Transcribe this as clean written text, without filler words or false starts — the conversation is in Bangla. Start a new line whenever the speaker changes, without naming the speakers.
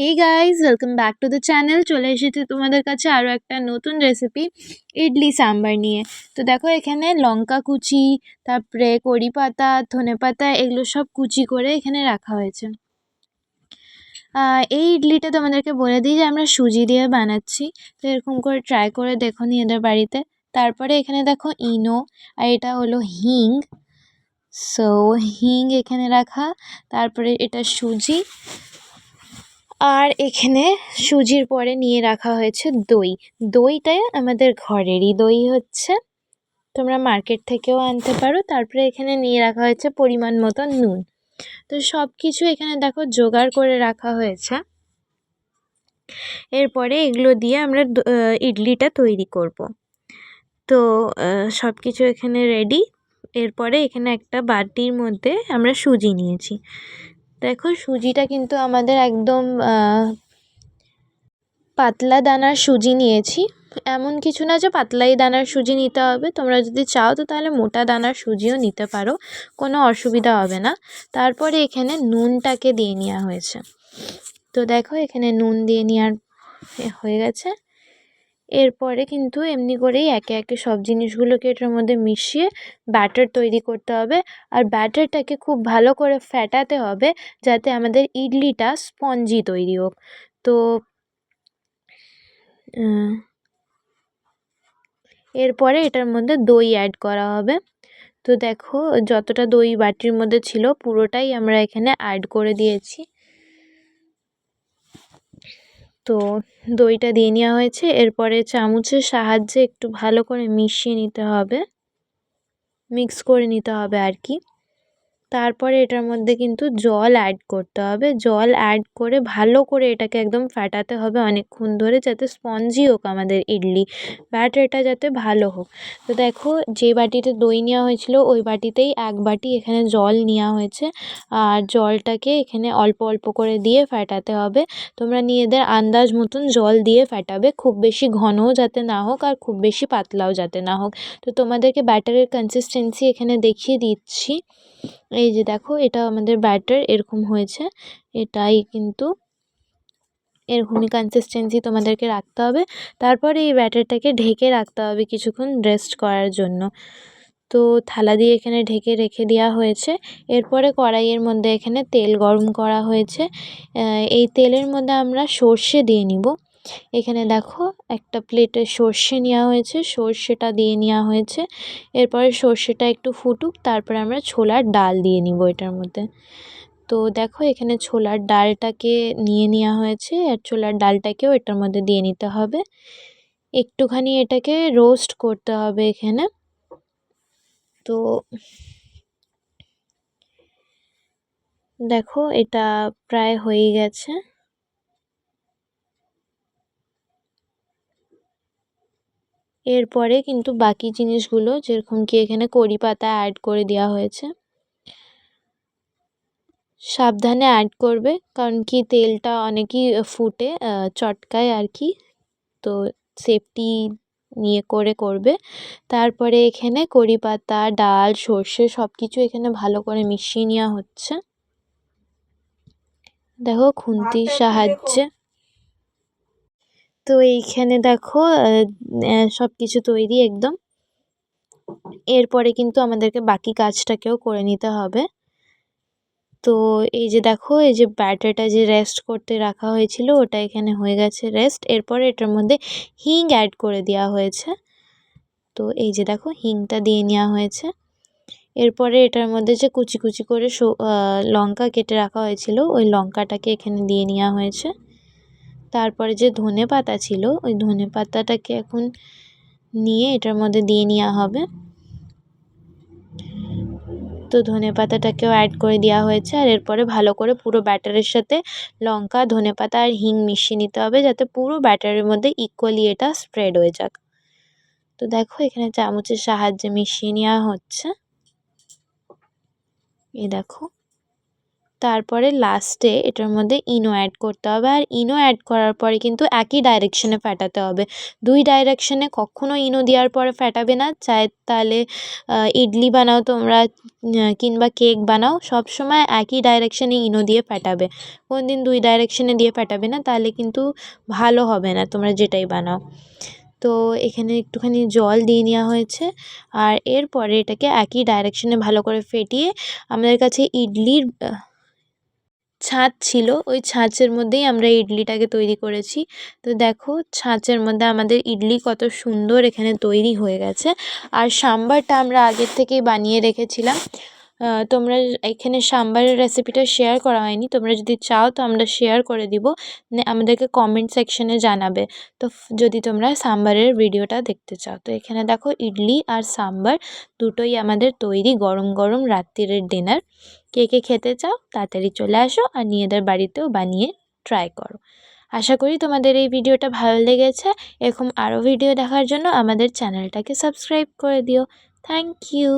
Hey guys, welcome back to the channel. চলে এসেছি তোমাদের কাছে আরও একটা নতুন রেসিপি, ইডলি সাম্বার নিয়ে। তো দেখো, এখানে লঙ্কা কুচি, তারপরে কড়ি পাতা, ধনে পাতা, এগুলো সব কুচি করে এখানে রাখা হয়েছে। এই ইডলিটা তোমাদেরকে বলে দিই যে আমরা সুজি দিয়ে বানাচ্ছি। তো এরকম করে ট্রাই করে দেখো নিজেদের বাড়িতে। তারপরে এখানে দেখো ইনো, আর এটা হলো হিং। সো হিং এখানে রাখা, তারপরে এটা সুজি, আর এখানে সুজির পরে নিয়ে রাখা হয়েছে দই। দইটা আমাদের ঘরেরই দই হচ্ছে, তোমরা মার্কেট থেকেও আনতে পারো। তারপরে এখানে নিয়ে রাখা হয়েছে পরিমাণ মতো নুন। তো সব কিছু এখানে দেখো জোগাড় করে রাখা হয়েছে। এরপরে এগুলো দিয়ে আমরা ইডলিটা তৈরি করব। তো সব কিছু এখানে রেডি। এরপরে এখানে একটা বাটির মধ্যে আমরা সুজি নিয়েছি। দেখো, সুজিটা কিন্তু আমাদের একদম পাতলা দানার সুজি নিয়েছি। এমন কিছু না যে পাতলাই দানার সুজি নিতে হবে, তোমরা যদি চাও তো তাহলে মোটা দানার সুজিও নিতে পারো, কোনো অসুবিধা হবে না। তারপরে এখানে নুনটাকে দিয়ে নেওয়া হয়েছে। তো দেখো, এখানে নুন দিয়ে নেওয়ার হয়ে গেছে। এরপরে কিন্তু এমনি করেই একে একে সব জিনিসগুলোকে এটার মধ্যে মিশিয়ে ব্যাটার তৈরি করতে হবে। আর ব্যাটারটাকে খুব ভালো করে ফেটাতে হবে যাতে আমাদের ইডলিটা স্পঞ্জি তৈরি হোক। তো এরপরে এটার মধ্যে দই অ্যাড করা হবে। তো দেখো, যতটা দই বাটির মধ্যে ছিল পুরোটাই আমরা এখানে অ্যাড করে দিয়েছি। তো দইটা দিয়ে নেওয়া হয়েছে। এরপরে চামচের সাহায্যে একটু ভালো করে মিশিয়ে নিতে হবে, মিক্স করে নিতে হবে আর কি। তারপরে এটার মধ্যে কিন্তু জল অ্যাড করতে হবে। জল অ্যাড করে ভালো করে এটাকে একদম ফাটাতে হবে অনেকক্ষণ ধরে, যাতে স্পঞ্জি হোক আমাদের ইডলি ব্যাটারটা, যাতে ভালো হোক। তো দেখো, যে বাটিতে দই নেওয়া হয়েছিল ওই বাটিতেই এক বাটি এখানে জল নেওয়া হয়েছে। আর জলটাকে এখানে অল্প অল্প করে দিয়ে ফাটাতে হবে। তোমরা নিজেদের আন্দাজ মতন জল দিয়ে ফাটাবে, খুব বেশি ঘনও যাতে না হোক আর খুব বেশি পাতলাও যাতে না হোক। তো তোমাদেরকে ব্যাটারের কনসিস্টেন্সি এখানে দেখিয়ে দিচ্ছি। এই যে দেখো, এটা আমাদের ব্যাটার এরকম হয়েছে। এটাই কিন্তু এরকমই কনসিস্টেন্সি তোমাদেরকে রাখতে হবে। তারপরে এই ব্যাটারটাকে ঢেকে রাখতে হবে কিছুক্ষণ রেস্ট করার জন্য। তো থালা দিয়ে এখানে ঢেকে রেখে দেওয়া হয়েছে। এরপরে কড়াইয়ের মধ্যে এখানে তেল গরম করা হয়েছে। এই তেলের মধ্যে আমরা সর্ষে দিয়ে নিব। এখানে দেখো, একটা প্লেটে সর্ষে নেওয়া হয়েছে, সর্ষেটা দিয়ে নেওয়া হয়েছে। এরপরে সর্ষেটা একটু ফুটুক, তারপরে আমরা ছোলার ডাল দিয়ে নিব এটার মধ্যে। তো দেখো, এখানে ছোলার ডালটাকে নিয়ে নেওয়া হয়েছে, আর ছোলার ডালটাকেও এটার মধ্যে দিয়ে নিতে হবে। একটুখানি এটাকে রোস্ট করতে হবে এখানে। তো দেখো, এটা প্রায় হয়ে গেছে। এরপরে কিন্তু বাকি জিনিসগুলো, যেরকম কি এখানে কড়ি পাতা অ্যাড করে দেওয়া হয়েছে, সাবধানে অ্যাড করবে, কারণ কি তেলটা অনেকই ফুটে চটকায় আর কি। তো সেফটি নিয়ে করবে। তারপরে এখানে কড়ি পাতা, ডাল, সর্ষে সব কিছু এখানে ভালো করে মিশিয়ে নেওয়া হচ্ছে। দেখো, খুন্তির সাহায্যে। তো এইখানে দেখো, সব কিছু তৈরি একদম। এরপরে কিন্তু আমাদেরকে বাকি কাজটাকেও করে নিতে হবে। তো এই যে দেখো, এই যে ব্যাটারটা যে রেস্ট করতে রাখা হয়েছিল ওটা এখানে হয়ে গেছে রেস্ট। এরপরে এটার মধ্যে হিং অ্যাড করে দেওয়া হয়েছে। তো এই যে দেখো, হিংটা দিয়ে নেওয়া হয়েছে। এরপরে এটার মধ্যে যে কুচি কুচি করে লঙ্কা কেটে রাখা হয়েছিল ওই লঙ্কাটাকে এখানে দিয়ে নেওয়া হয়েছে। তারপরে যে ধনে পাতা ছিল ওই ধনে পাতাটাকে এখন নিয়ে এটার মধ্যে দিয়ে নেওয়া হবে। তো ধনে পাতাটাকেও অ্যাড করে দেওয়া হয়েছে। আর এরপরে ভালো করে পুরো ব্যাটারের সাথে লঙ্কা, ধনে পাতা আর হিং মিশিয়ে নিতে হবে, যাতে পুরো ব্যাটারের মধ্যে ইকুয়ালি এটা স্প্রেড হয়ে যাক। তো দেখো, এখানে চামচের সাহায্যে মিশিয়ে নেওয়া হচ্ছে। এই দেখো, তারপরে লাস্টে এটার মধ্যে ইনো অ্যাড করতে হবে। আর ইনো অ্যাড করার পরে কিন্তু একই ডাইরেকশনে ফেটাতে হবে। দুই ডাইরেকশনে কখনো ইনো দেওয়ার পরে ফেটাবে না। চাই তাহলে ইডলি বানাও তোমরা কিংবা কেক বানাও, সব সময় একই ডাইরেকশনে ইনো দিয়ে ফেটাবে। কোনদিন দুই ডাইরেকশনে দিয়ে ফেটাবে না, তাহলে কিন্তু ভালো হবে না তোমরা যেটাই বানাও। তো এখানে একটুখানি জল দিয়ে নেওয়া হয়েছে। আর এরপরে এটাকে একই ডাইরেকশনে ভালো করে ফেটিয়ে আমাদের কাছে ইডলির ছাঁচ ছিল, ওই ছাঁচের মধ্যেই আমরা ইডলিটাকে তৈরি করেছি। তো দেখো ছাঁচের মধ্যে আমাদের ইডলি কত সুন্দর এখানে তৈরি হয়ে গেছে। আর সাম্বারটা আমরা আগের থেকেই বানিয়ে রেখেছিলাম। তোমরা এখানে সাম্বারের রেসিপিটা শেয়ার করা হয়নি, তোমরা যদি চাও তো আমরা শেয়ার করে দিব, আমাদেরকে কমেন্ট সেকশনে জানাবে। তো যদি তোমরা সাম্বারের ভিডিওটা দেখতে চাও। তো এখানে দেখো ইডলি আর সাম্বার দুটোই আমাদের তৈরি, গরম গরম রাত্রিরের ডিনার। কে কে খেতে চাও তাড়াতাড়ি চলে আসো আর নিজেদের বাড়িতেও বানিয়ে ট্রাই করো। আশা করি তোমাদের এই ভিডিওটা ভালো লেগেছে। এরকম আরও ভিডিও দেখার জন্য আমাদের চ্যানেলটাকে সাবস্ক্রাইব করে দিও। Thank you.